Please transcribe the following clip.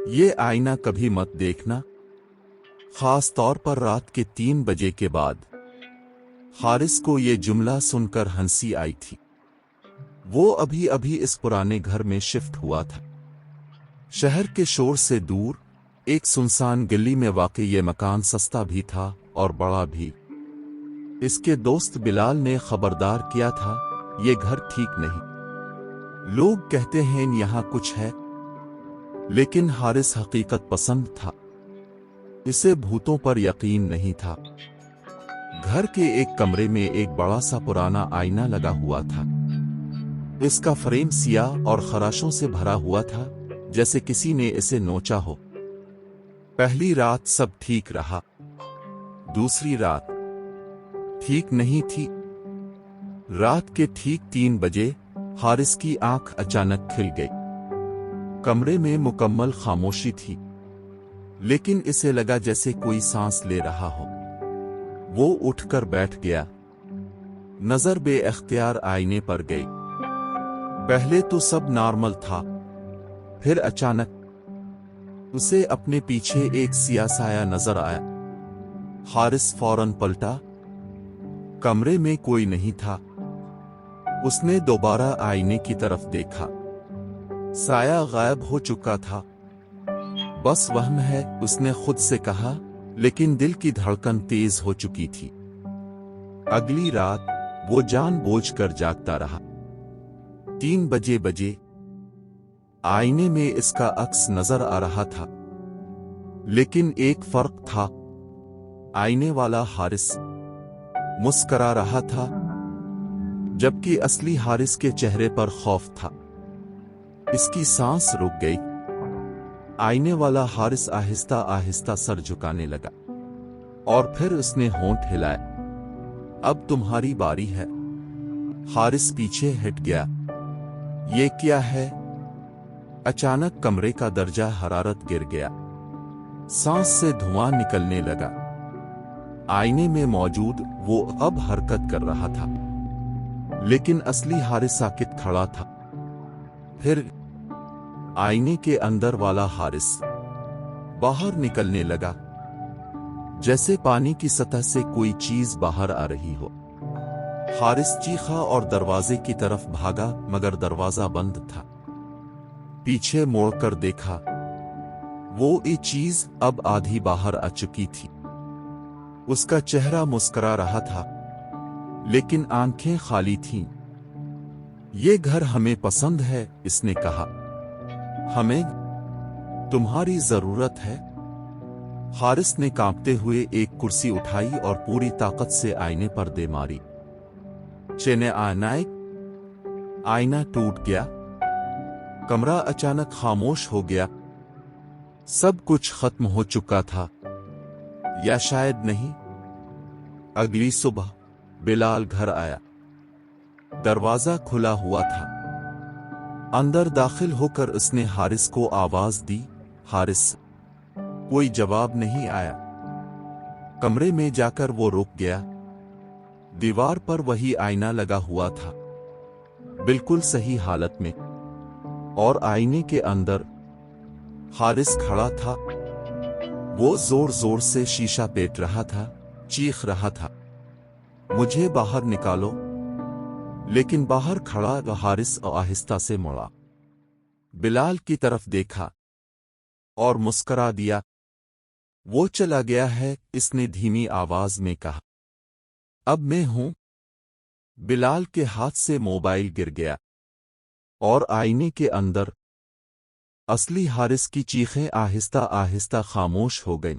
یہ آئینہ کبھی مت دیکھنا، خاص طور پر رات کے 3 بجے کے بعد۔ حارث کو یہ جملہ سن کر ہنسی آئی تھی۔ وہ ابھی ابھی اس پرانے گھر میں شفٹ ہوا تھا۔ شہر کے شور سے دور ایک سنسان گلی میں واقع یہ مکان سستا بھی تھا اور بڑا بھی۔ اس کے دوست بلال نے خبردار کیا تھا، یہ گھر ٹھیک نہیں، لوگ کہتے ہیں یہاں کچھ ہے، لیکن حارث حقیقت پسند تھا، اسے بھوتوں پر یقین نہیں تھا۔ گھر کے ایک کمرے میں ایک بڑا سا پرانا آئینہ لگا ہوا تھا۔ اس کا فریم سیاہ اور خراشوں سے بھرا ہوا تھا، جیسے کسی نے اسے نوچا ہو۔ پہلی رات سب ٹھیک رہا، دوسری رات ٹھیک نہیں تھی۔ رات کے ٹھیک 3 بجے حارث کی آنکھ اچانک کھل گئی۔ کمرے میں مکمل خاموشی تھی، لیکن اسے لگا جیسے کوئی سانس لے رہا ہو۔ وہ اٹھ کر بیٹھ گیا، نظر بے اختیار آئینے پر گئی۔ پہلے تو سب نارمل تھا، پھر اچانک اسے اپنے پیچھے ایک سیاہ سایہ نظر آیا۔ حارث فوراً پلٹا، کمرے میں کوئی نہیں تھا۔ اس نے دوبارہ آئینے کی طرف دیکھا، سایہ غائب ہو چکا تھا۔ بس وہم ہے، اس نے خود سے کہا، لیکن دل کی دھڑکن تیز ہو چکی تھی۔ اگلی رات وہ جان بوجھ کر جاگتا رہا۔ 3 بجے آئینے میں اس کا عکس نظر آ رہا تھا، لیکن ایک فرق تھا، آئینے والا حارث مسکرا رہا تھا، جبکہ اصلی حارث کے چہرے پر خوف تھا۔ اس کی سانس رک گئی۔ آئینے والا حارث آہستہ آہستہ سر جھکانے لگا، اور پھر اس نے ہونٹ ہلائے۔ اب تمہاری باری ہے۔ حارث پیچھے ہٹ گیا۔ یہ کیا ہے؟ اچانک کمرے کا درجہ حرارت گر گیا، سانس سے دھواں نکلنے لگا۔ آئینے میں موجود وہ اب حرکت کر رہا تھا، لیکن اصلی حارث ساکت کھڑا تھا۔ پھر آئینے کے اندر والا حارث باہر نکلنے لگا، جیسے پانی کی سطح سے کوئی چیز باہر آ رہی ہو۔ حارث چیخا اور دروازے کی طرف بھاگا، مگر دروازہ بند تھا۔ پیچھے موڑ کر دیکھا، وہ چیز اب آدھی باہر آ چکی تھی۔ اس کا چہرہ مسکرا رہا تھا، لیکن آنکھیں خالی تھیں۔ یہ گھر ہمیں پسند ہے، اس نے کہا۔ ہمیں تمہاری ضرورت ہے؟ حارث نے کانپتے ہوئے ایک کرسی اٹھائی اور پوری طاقت سے آئینے پر دے ماری۔ آئینہ ٹوٹ گیا۔ کمرہ اچانک خاموش ہو گیا۔ سب کچھ ختم ہو چکا تھا، یا شاید نہیں۔ اگلی صبح بلال گھر آیا۔ دروازہ کھلا ہوا تھا۔ اندر داخل ہو کر اس نے حارث کو آواز دی، حارث! کوئی جواب نہیں آیا۔ کمرے میں جا کر وہ رک گیا۔ دیوار پر وہی آئینہ لگا ہوا تھا، بالکل صحیح حالت میں، اور آئینے کے اندر حارث کھڑا تھا۔ وہ زور زور سے شیشہ پیٹ رہا تھا، چیخ رہا تھا، مجھے باہر نکالو! لیکن باہر کھڑا حارث آہستہ سے مڑا، بلال کی طرف دیکھا اور مسکرا دیا۔ وہ چلا گیا ہے، اس نے دھیمی آواز میں کہا۔ اب میں ہوں۔ بلال کے ہاتھ سے موبائل گر گیا، اور آئینے کے اندر اصلی حارث کی چیخیں آہستہ آہستہ خاموش ہو گئیں۔